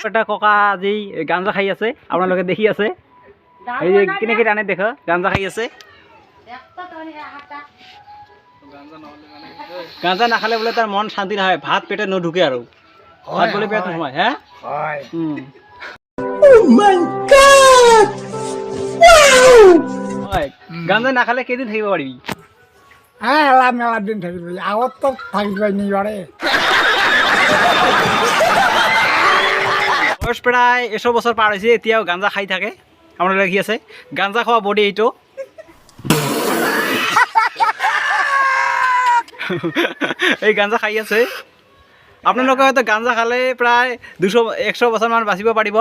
এটা ককা আজি গাঞ্জা খাই আছে, আপোনালোকে দেখি আছে। এই যে কেনেকৈ টানে দেখ, গাঞ্জা খাই আছে। গাঞ্জা নাখালে বোলে তাৰ মন শান্তি নহয়, ভাত পেটে নুঢুকে আৰু ভাত বোলে পেট নোসোমায়। হা গাঞ্জা নাখালে কেইদিন থাকিব পাৰিবি? মেলা দিন থাকিব, আগত তো থাকিব নিবাৰে। বয়স প্ৰায় 100 বছৰ পাৰ হৈছে, এতিয়াও গাঞ্জা খাই থাকে। আপোনালোকে দেখি আছে, গাঞ্জা খোৱা বডি এইটো। এই গাঞ্জা খাই আছে। আপোনালোকে হয়তো গাঞ্জা খালে প্ৰায় 200-100 বছৰমান বাচিব পাৰিব।